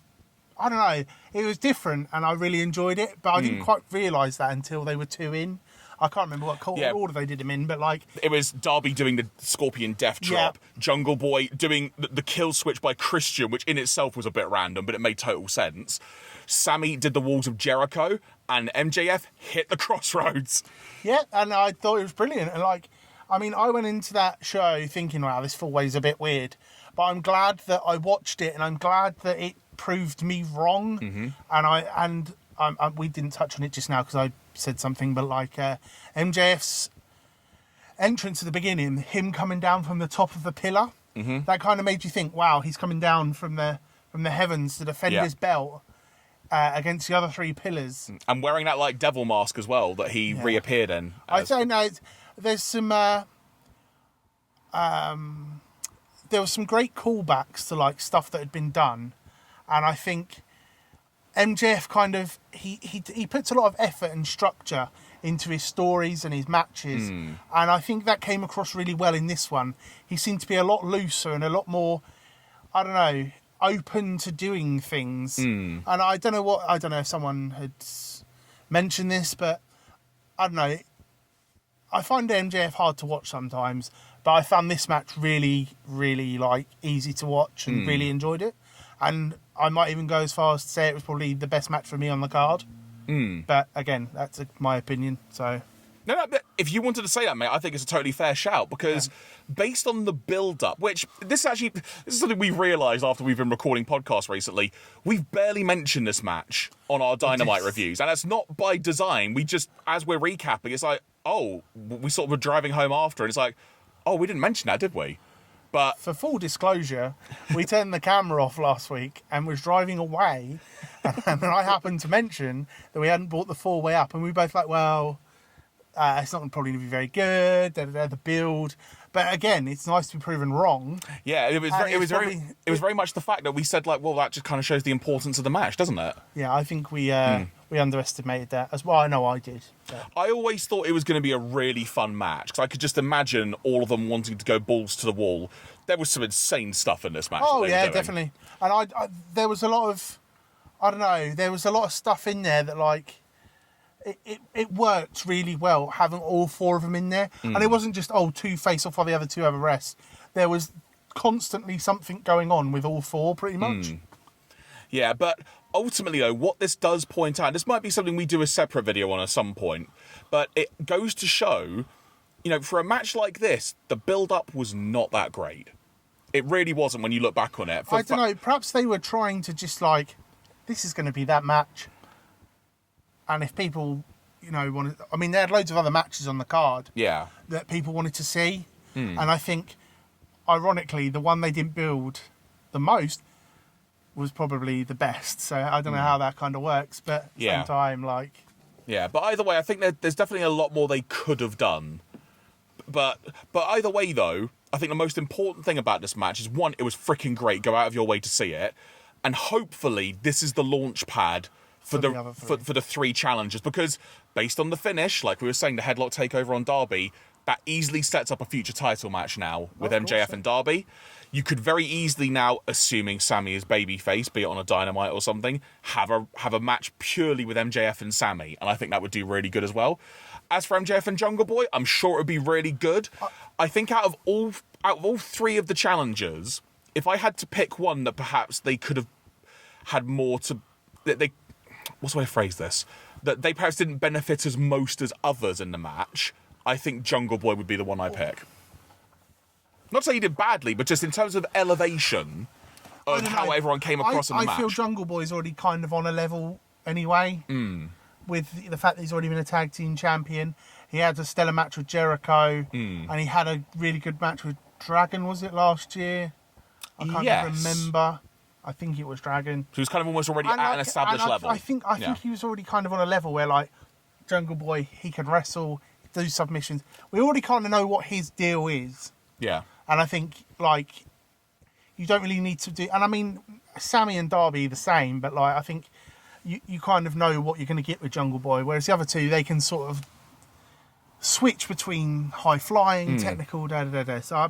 I don't know, it was different and I really enjoyed it, but I didn't quite realise that until they were 2 in. I can't remember what order they did them in, but like... it was Darby doing the Scorpion Death Drop, Jungle Boy doing the kill switch by Christian, which in itself was a bit random, but it made total sense. Sammy did the Walls of Jericho, and MJF hit the Crossroads. Yeah, and I thought it was brilliant. And like, I mean, I went into that show thinking, wow, this 4-way's a bit weird. But I'm glad that I watched it, and I'm glad that it proved me wrong. And we didn't touch on it just now because I said something, but like MJF's entrance at the beginning, him coming down from the top of the pillar, that kind of made you think, wow, he's coming down from the heavens to defend his belt against the other 3 pillars. And wearing that like devil mask as well that he reappeared in. I'd say no, there's some... there was some great callbacks to like stuff that had been done, and I think MJF kind of he puts a lot of effort and structure into his stories and his matches, and I think that came across really well in this one. He seemed to be a lot looser and a lot more, I don't know, open to doing things. And I don't know if someone had mentioned this, but I don't know, I find MJF hard to watch sometimes, but I found this match really, really like easy to watch and really enjoyed it. And I might even go as far as to say it was probably the best match for me on the card. But again, that's my opinion. So No, but if you wanted to say that, mate, I think it's a totally fair shout because based on the build-up, which this is something we realised after we've been recording podcasts recently, we've barely mentioned this match on our Dynamite reviews, and that's not by design. We just, as we're recapping, it's like, oh, we sort of were driving home after, and it's like, oh, we didn't mention that, did we? But for full disclosure, we turned the camera off last week and was driving away, and I happened to mention that we hadn't bought the 4-way up, and we were both like, well, it's not probably going to be very good, the build. But again, it's nice to be proven wrong. Yeah, it was very much the fact that we said, like, well, that just kind of shows the importance of the match, doesn't it? Yeah, I think we underestimated that as well. I know I did. But. I always thought it was going to be a really fun match because I could just imagine all of them wanting to go balls to the wall. There was some insane stuff in this match. Oh yeah, definitely. And I there was a lot of, I don't know, there was a lot of stuff in there that like. It worked really well having all 4 of them in there. And it wasn't just, 2 face off while the other 2 have a rest. There was constantly something going on with all 4 pretty much. Yeah, but ultimately though, what this does point out, this might be something we do a separate video on at some point, but it goes to show, for a match like this, the build-up was not that great. It really wasn't when you look back on it. I don't know, perhaps they were trying to just like, this is going to be that match. And if people, wanted... I mean, they had loads of other matches on the card that people wanted to see. And I think, ironically, the one they didn't build the most was probably the best. So I don't know how that kind of works. But at the same time, like... Yeah, but either way, I think there's definitely a lot more they could have done. But either way, though, I think the most important thing about this match is, one, it was freaking great. Go out of your way to see it. And hopefully, this is the launch pad... For the 3 challenges, because based on the finish, like we were saying, the headlock takeover on Darby, that easily sets up a future title match now with MJF and Darby. You could very easily now, assuming Sammy is babyface, be it on a Dynamite or something, have a match purely with MJF and Sammy, and I think that would do really good as well. As for MJF and Jungle Boy, I'm sure it would be really good. I think out of all 3 of the challengers, if I had to pick one that perhaps they could have had more to... What's the way to phrase this? That they perhaps didn't benefit as most as others in the match, I think Jungle Boy would be the one I pick. Not to say he did badly, but just in terms of elevation of how everyone came across in the match. I feel Jungle Boy's already kind of on a level anyway, with the fact that he's already been a tag team champion. He had a stellar match with Jericho, and he had a really good match with Dragon, was it, last year? I can't remember. I think it was Dragon. So he was kind of almost already at an established level. I think he was already kind of on a level where, like, Jungle Boy, he can wrestle, do submissions. We already kind of know what his deal is. Yeah. And I think, like, you don't really need to do... And, I mean, Sammy and Darby the same, but, like, I think you kind of know what you're going to get with Jungle Boy, whereas the other 2, they can sort of switch between high-flying, technical, da-da-da-da. So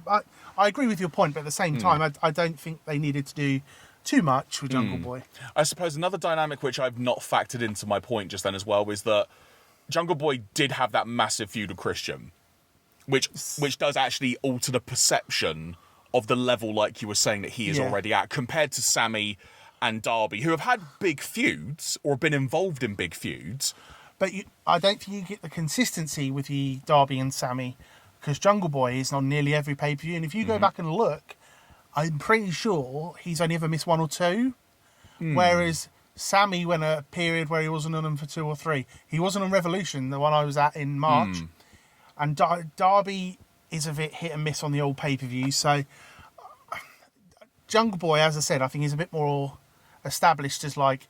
I agree with your point, but at the same time, I don't think they needed to do... too much with Jungle Boy. I suppose another dynamic which I've not factored into my point just then as well is that Jungle Boy did have that massive feud with Christian, which does actually alter the perception of the level, like you were saying, that he is already at, compared to Sammy and Darby, who have had big feuds or been involved in big feuds. But I don't think you get the consistency with the Darby and Sammy, because Jungle Boy is on nearly every pay-per-view, and if you go back and look, I'm pretty sure he's only ever missed 1 or 2. Whereas Sammy went a period where he wasn't on them for 2 or 3. He wasn't on Revolution, the one I was at in March. And Darby is a bit hit and miss on the old pay-per-views. So Jungle Boy, as I said, I think he's a bit more established as like,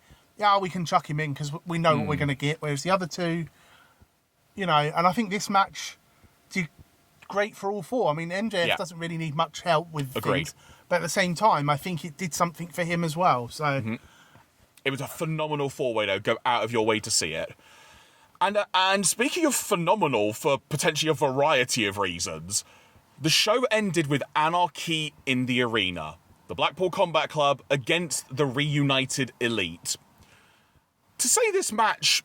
we can chuck him in because we know what we're going to get. Whereas the other 2, and I think this match did great for all 4. I mean, MJF doesn't really need much help with things. But at the same time, I think it did something for him as well. So it was a phenomenal 4-way, though. Go out of your way to see it. And speaking of phenomenal for potentially a variety of reasons, the show ended with Anarchy in the arena. The Blackpool Combat Club against the reunited Elite. To say this match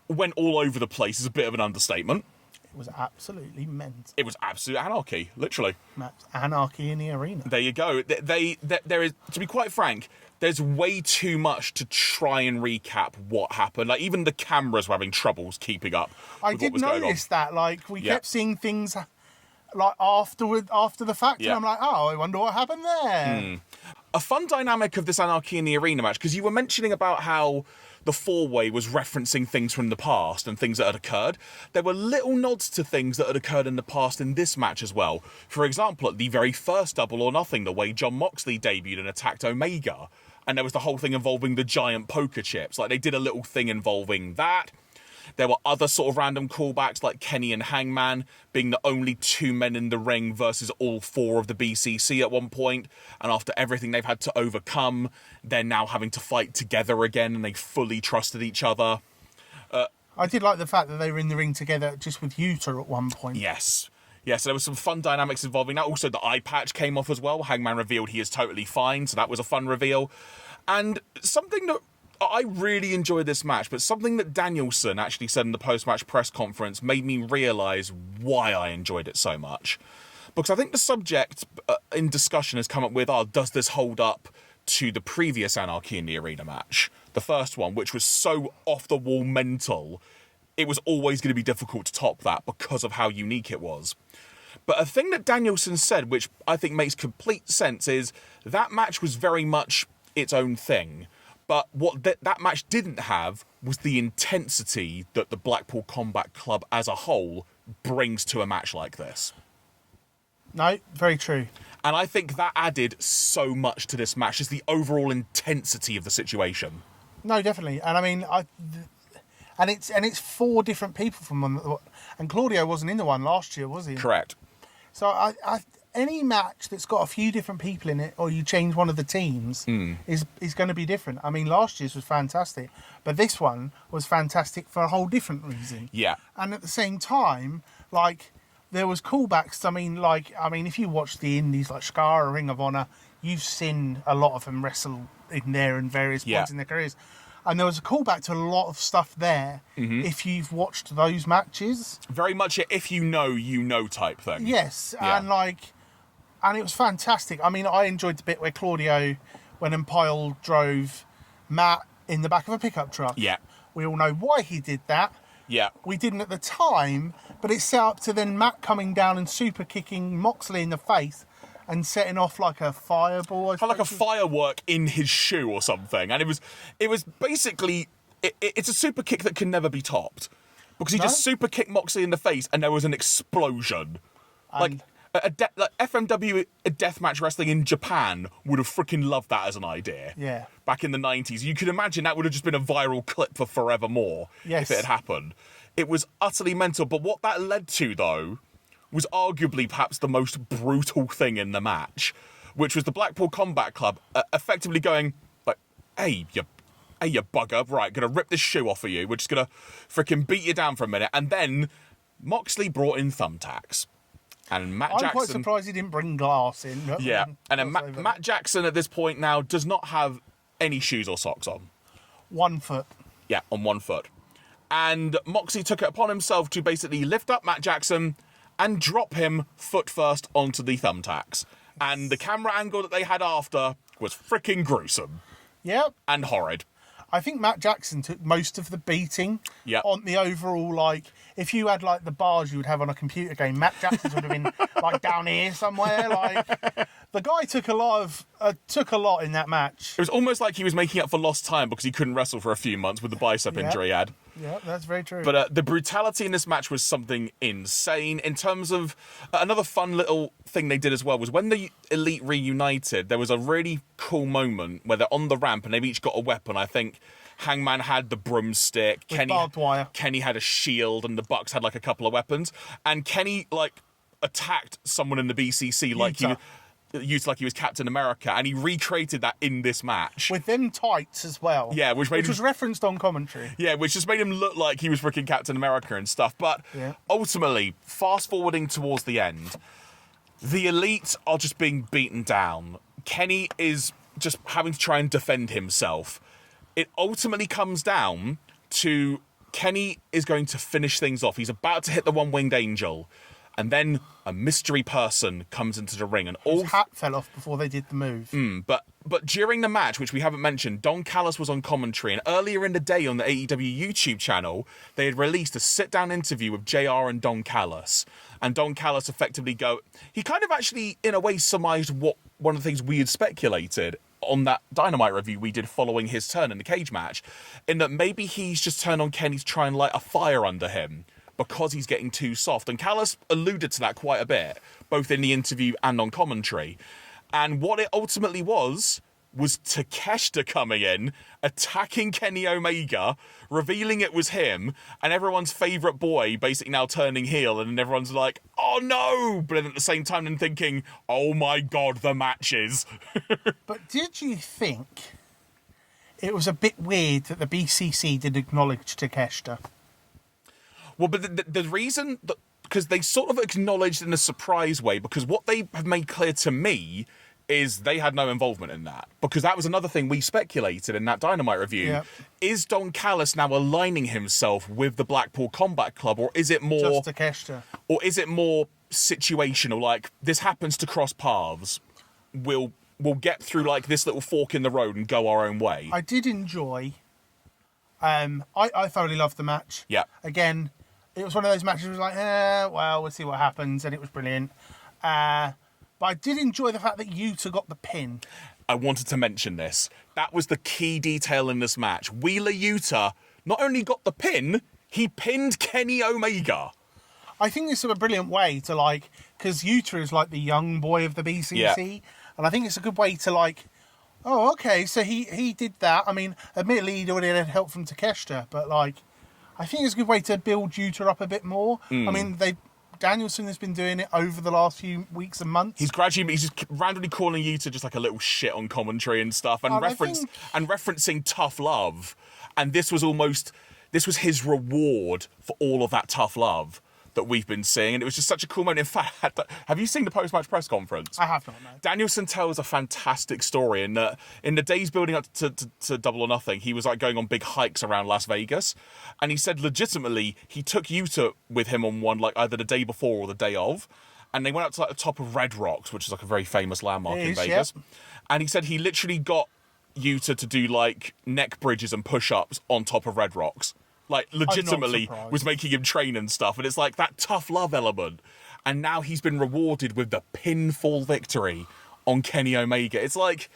went all over the place is a bit of an understatement. It was absolutely mental. It was absolute anarchy, literally. That's anarchy in the arena. There you go. There is, to be quite frank, there's way too much to try and recap what happened. Like, even the cameras were having troubles keeping up. I with did what was going notice that. Like, we Yeah. kept seeing things like after the fact, Yeah. and I'm like, oh, I wonder what happened there. A fun dynamic of this Anarchy in the Arena match, because you were mentioning about how the four-way was referencing things from the past and things that had occurred. There were little nods to things that had occurred in the past in this match as well. For example, at the very first Double or Nothing, the way Jon Moxley debuted and attacked Omega, and there was the whole thing involving the giant poker chips. Like, they did a little thing involving that. There were other sort of random callbacks, like Kenny and Hangman being the only two men in the ring versus all four of the BCC at one point. And after everything they've had to overcome, they're now having to fight together again, and they fully trusted each other. I did like the fact that they were in the ring together just with Yuta at one point. Yes. Yes, there was some fun dynamics involving that. Also, the eye patch came off as well. Hangman revealed he is totally fine, so that was a fun reveal. And something that I really enjoyed this match, but something that Danielson actually said in the post-match press conference made me realise why I enjoyed it so much. Because I think the subject in discussion has come up with, does this hold up to the previous Anarchy in the Arena match? The first one, which was so off-the-wall mental, it was always going to be difficult to top that because of how unique it was. But a thing that Danielson said, which I think makes complete sense, is that match was very much its own thing. But what that match didn't have was the intensity that the Blackpool Combat Club as a whole brings to a match like this. No, very true. And I think that added so much to this match, is the overall intensity of the situation. No, definitely. And I mean, it's four different people from one. And Claudio wasn't in the one last year, was he? Correct. So any match that's got a few different people in it, or you change one of the teams, is going to be different. I mean, last year's was fantastic, but this one was fantastic for a whole different reason. Yeah. And at the same time, like, there was callbacks. I mean, if you watch the indies like Scar or Ring of Honor, you've seen a lot of them wrestle in there in various points in their careers. And there was a callback to a lot of stuff there if you've watched those matches. Very much a if you know type thing. Yes, Yeah. and it was fantastic. I mean, I enjoyed the bit where Claudio went and Pyle drove Matt in the back of a pickup truck. Yeah. We all know why he did that. Yeah. We didn't at the time, but it set up to then Matt coming down and super kicking Moxley in the face and setting off like a fireball. Had like a firework in his shoe or something. And it was basically, it's a super kick that can never be topped. Because he just super kicked Moxley in the face and there was an explosion. Like FMW deathmatch wrestling in Japan would have freaking loved that as an idea. Yeah. Back in the 90s. You could imagine that would have just been a viral clip for forevermore if it had happened. It was utterly mental. But what that led to, though, was arguably perhaps the most brutal thing in the match, which was the Blackpool Combat Club effectively going, like, hey, you bugger, right, gonna rip this shoe off of you, we're just gonna freaking beat you down for a minute. And then Moxley brought in thumbtacks. And Matt Jackson... I'm quite surprised he didn't bring glass in. Yeah, and then Matt Jackson at this point now does not have any shoes or socks on. 1 foot. Yeah, on 1 foot. And Moxley took it upon himself to basically lift up Matt Jackson and drop him foot first onto the thumbtacks. And the camera angle that they had after was freaking gruesome. Yep. And horrid. I think Matt Jackson took most of the beating on the overall, like, if you had, like, the bars you would have on a computer game, Matt Jackson's would have been, like, down here somewhere. Like, the guy took a lot in that match. It was almost like he was making up for lost time because he couldn't wrestle for a few months with the bicep injury he had. Yeah, that's very true. But the brutality in this match was something insane. In terms of another fun little thing they did as well was when the Elite reunited, there was a really cool moment where they're on the ramp and they've each got a weapon. I think Hangman had the broomstick, with barbed wire. Kenny had a shield, and the Bucks had like a couple of weapons. And Kenny like attacked someone in the BCC like he was Captain America, and he recreated that in this match with them tights as well. Yeah, which was referenced on commentary. Yeah, which just made him look like he was freaking Captain America and stuff. But ultimately, fast forwarding towards the end, the Elite are just being beaten down. Kenny is just having to try and defend himself. It ultimately comes down to Kenny is going to finish things off. He's about to hit the one-winged angel. And then a mystery person comes into the ring. And all His hat fell off before they did the move. But during the match, which we haven't mentioned, Don Callis was on commentary. And earlier in the day on the AEW YouTube channel, they had released a sit-down interview with JR and Don Callis. And Don Callis effectively he kind of actually, in a way, surmised what one of the things we had speculated on that Dynamite review we did following his turn in the cage match, in that maybe he's just turned on Kenny to try and light a fire under him because he's getting too soft. And Callis alluded to that quite a bit, both in the interview and on commentary. And what it ultimately was Takeshita coming in, attacking Kenny Omega, revealing it was him, and everyone's favourite boy basically now turning heel, and everyone's like, oh no! But then at the same time then thinking, oh my god, the matches. But did you think it was a bit weird that the BCC did acknowledge Takeshita? Well, but the reason... Because they sort of acknowledged in a surprise way, because what they have made clear to me is they had no involvement in that. Because that was another thing we speculated in that Dynamite review. Yep. Is Don Callis now aligning himself with the Blackpool Combat Club, or is it more... Just Takeshita. Or is it more situational, like, this happens to cross paths, we'll get through, like, this little fork in the road and go our own way? I did enjoy... I thoroughly loved the match. Yeah. Again, it was one of those matches where it was like, well, we'll see what happens, and it was brilliant. But I did enjoy the fact that Yuta got the pin. I wanted to mention this. That was the key detail in this match. Wheeler Yuta not only got the pin, he pinned Kenny Omega. I think this is a brilliant way to, like... Because Yuta is, like, the young boy of the BCC. Yeah. And I think it's a good way to, like... Oh, okay, so he did that. I mean, admittedly, he already had help from Takeshita, but, like... I think it's a good way to build Yuta up a bit more. I mean, Danielson has been doing it over the last few weeks and months. He's just randomly calling Yuta just like a little shit on commentary and stuff, and referencing tough love. And this was his reward for all of that tough love that we've been seeing, and it was just such a cool moment. In fact, have you seen the post-match press conference? I have not, no. Danielson tells a fantastic story in the days building up to Double or Nothing, he was like going on big hikes around Las Vegas, and he said legitimately he took Yuta with him on one, like either the day before or the day of, and they went up to like the top of Red Rocks, which is like a very famous landmark in Vegas. Yep. And he said he literally got Yuta to do like neck bridges and push-ups on top of Red Rocks. Like, legitimately was making him train and stuff. And it's like that tough love element. And now he's been rewarded with the pinfall victory on Kenny Omega. It's like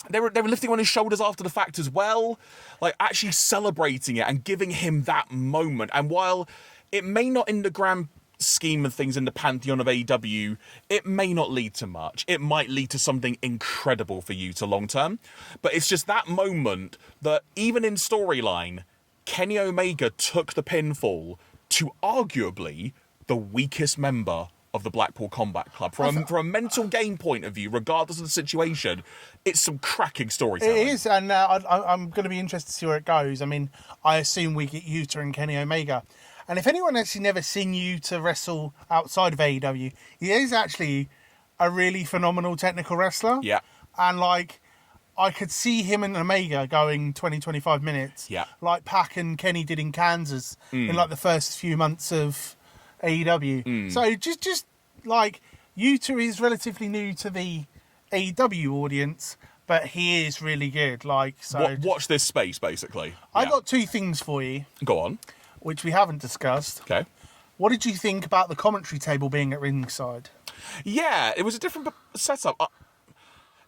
they were lifting on his shoulders after the fact as well. Like, actually celebrating it and giving him that moment. And while it may not in the grand scheme of things in the pantheon of AEW, it may not lead to much. It might lead to something incredible for you to long term. But it's just that moment that even in storyline, Kenny Omega took the pinfall to arguably the weakest member of the Blackpool Combat Club. From a mental game point of view, regardless of the situation, it's some cracking storytelling. It is, and I'm going to be interested to see where it goes. I mean, I assume we get Yuta and Kenny Omega. And if anyone actually never seen Yuta wrestle outside of AEW, he is actually a really phenomenal technical wrestler. Yeah. And, like... I could see him and Omega going 20, 25 minutes. Yeah. Like Pac and Kenny did in Kansas in like the first few months of AEW. So just like Yuta is relatively new to the AEW audience, but he is really good. Like, so watch this space, basically. I got two things for you. Go on. Which we haven't discussed. Okay. What did you think about the commentary table being at ringside? Yeah, it was a different setup.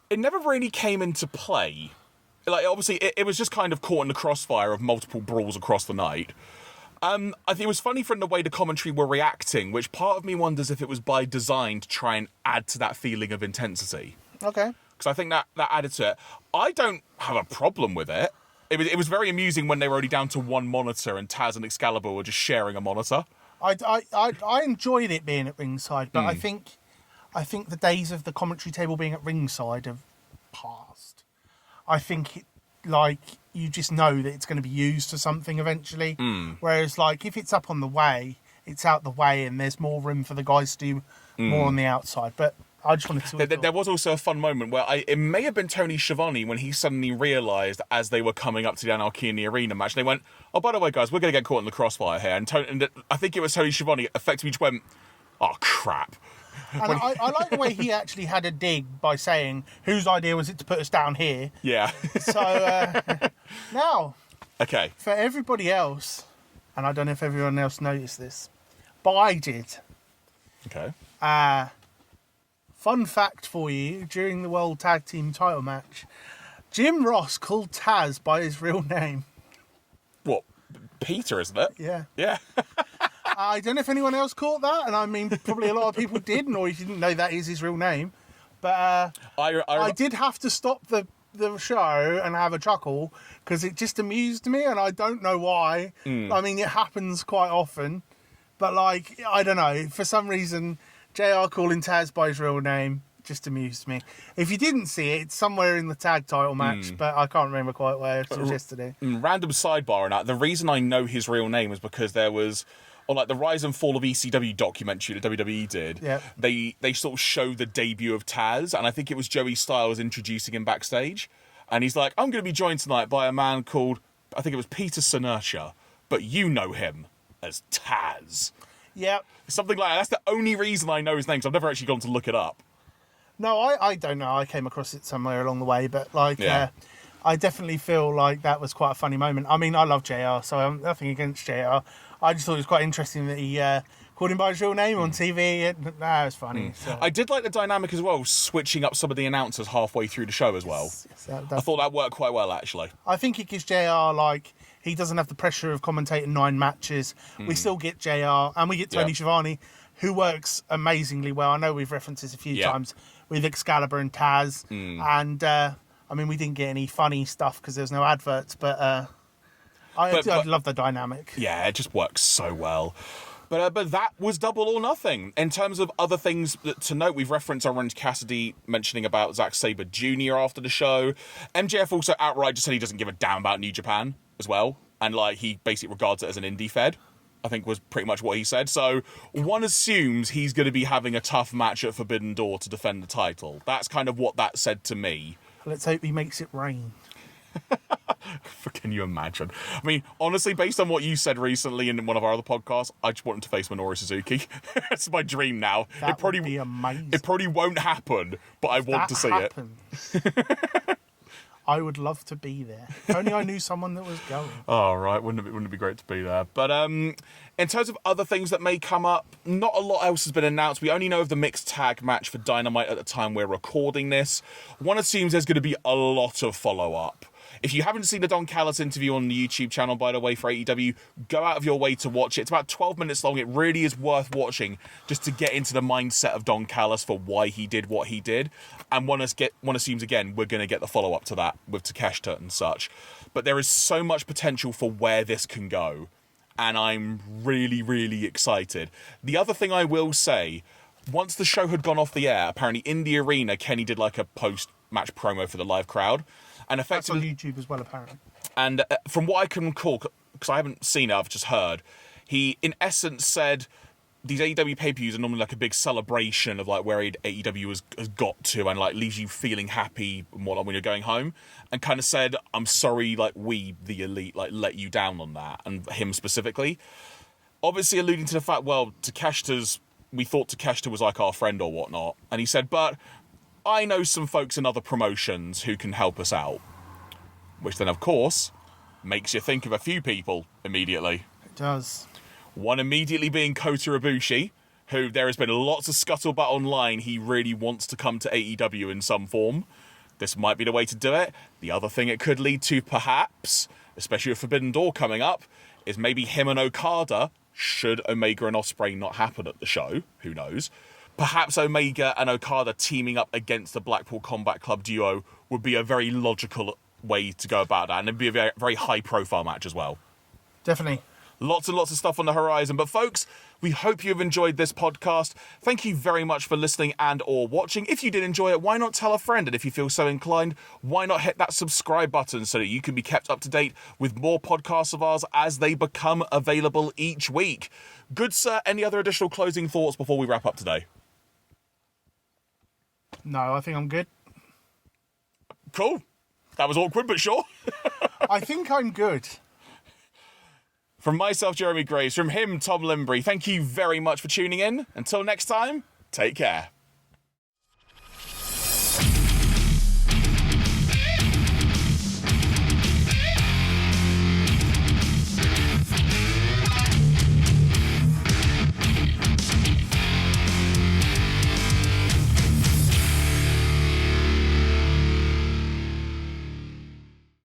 It never really came into play. Like, obviously, it was just kind of caught in the crossfire of multiple brawls across the night. I think it was funny from the way the commentary were reacting, which part of me wonders if it was by design to try and add to that feeling of intensity. Okay. Because I think that added to it. I don't have a problem with it. It was very amusing when they were only down to one monitor and Taz and Excalibur were just sharing a monitor. I enjoyed it being at ringside, but I think the days of the commentary table being at ringside have passed. I think, you just know that it's going to be used for something eventually. Whereas, if it's up on the way, it's out the way and there's more room for the guys to do more on the outside. But I just wanted to. There was also a fun moment where it may have been Tony Schiavone when he suddenly realised as they were coming up to the Anarchy in the Arena match, they went, "Oh, by the way, guys, we're going to get caught in the crossfire here." And I think it was Tony Schiavone effectively just went, "Oh, crap." And I like the way he actually had a dig by saying, "Whose idea was it to put us down here?" Yeah. So now, okay. for everybody else, and I don't know if everyone else noticed this, but I did. Okay. Fun fact for you, during the World Tag Team title match, Jim Ross called Taz by his real name. What? Peter, isn't it? Yeah. Yeah. I don't know if anyone else caught that, and I mean, probably a lot of people didn't, or if you didn't know that is his real name. But I did have to stop the show and have a chuckle, because it just amused me, and I don't know why. I mean, it happens quite often, but, like, I don't know, for some reason, JR calling Taz by his real name just amused me. If you didn't see it, it's somewhere in the tag title match, but I can't remember quite where. It was yesterday. Random sidebar on that. The reason I know his real name is because there was, on like the Rise and Fall of ECW documentary that WWE did, they sort of show the debut of Taz, and I think it was Joey Styles introducing him backstage, and he's like, "I'm going to be joined tonight by a man called," I think it was Peter Sinertia, but you know him as Taz. Yep. Something like that. That's the only reason I know his name, because I've never actually gone to look it up. No, I don't know. I came across it somewhere along the way, but, like, I definitely feel like that was quite a funny moment. I mean, I love JR, so I'm nothing against JR. I just thought it was quite interesting that he called him by his real name on TV. It was funny. So. I did like the dynamic as well, switching up some of the announcers halfway through the show as well. Yes, I thought that worked quite well, actually. I think it gives JR, like, he doesn't have the pressure of commentating 9 matches. We still get JR, and we get Tony Schiavone, who works amazingly well. I know we've referenced this a few times with Excalibur and Taz. And, I mean, we didn't get any funny stuff because there's no adverts, but I love the dynamic. Yeah, it just works so well. But that was Double or Nothing. In terms of other things to note, we've referenced Orange Cassidy mentioning about Zack Sabre Jr. after the show. MJF also outright just said he doesn't give a damn about New Japan as well. And, like, he basically regards it as an indie fed, I think was pretty much what he said. So one assumes he's going to be having a tough match at Forbidden Door to defend the title. That's kind of what that said to me. Let's hope he makes it rain. Can you imagine? I mean, honestly, based on what you said recently in one of our other podcasts, I just want him to face Minoru Suzuki. It's my dream now. That would be amazing. It probably won't happen, but I want to see it. I would love to be there. If only I knew someone that was going. Oh, right. Wouldn't it be great to be there? But in terms of other things that may come up, not a lot else has been announced. We only know of the mixed tag match for Dynamite at the time we're recording this. One assumes there's going to be a lot of follow-up. If you haven't seen the Don Callis interview on the YouTube channel, by the way, for AEW, go out of your way to watch it. It's about 12 minutes long. It really is worth watching just to get into the mindset of Don Callis for why he did what he did. And one assumes, again, we're going to get the follow-up to that with Takeshita and such. But there is so much potential for where this can go. And I'm really, really excited. The other thing I will say, once the show had gone off the air, apparently in the arena, Kenny did like a post-match promo for the live crowd. And effectively, that's on YouTube as well, apparently. And from what I can recall, because I haven't seen it, I've just heard, he, in essence, said these AEW pay-per-views are normally like a big celebration of like where AEW has got to, and like leaves you feeling happy and whatnot when you're going home, and kind of said, I'm sorry, like we, the elite, like let you down on that, and him specifically. Obviously alluding to the fact, well, we thought Takeshita was like our friend or whatnot, and he said, but I know some folks in other promotions who can help us out. Which then, of course, makes you think of a few people immediately. It does. One immediately being Kota Ibushi, who there has been lots of scuttlebutt online. He really wants to come to AEW in some form. This might be the way to do it. The other thing it could lead to, perhaps, especially with Forbidden Door coming up, is maybe him and Okada, should Omega and Ospreay not happen at the show. Who knows? Perhaps Omega and Okada teaming up against the Blackpool Combat Club duo would be a very logical way to go about that, and it'd be a very, very high-profile match as well. Definitely. Lots and lots of stuff on the horizon. But folks, we hope you've enjoyed this podcast. Thank you very much for listening and or watching. If you did enjoy it, why not tell a friend? And if you feel so inclined, why not hit that subscribe button so that you can be kept up to date with more podcasts of ours as they become available each week. Good sir, any other additional closing thoughts before we wrap up today? No, I think I'm good. Cool. That was awkward, but sure. I think I'm good. From myself, Jeremy Graves, from him, Tom Linberry, thank you very much for tuning in. Until next time, take care.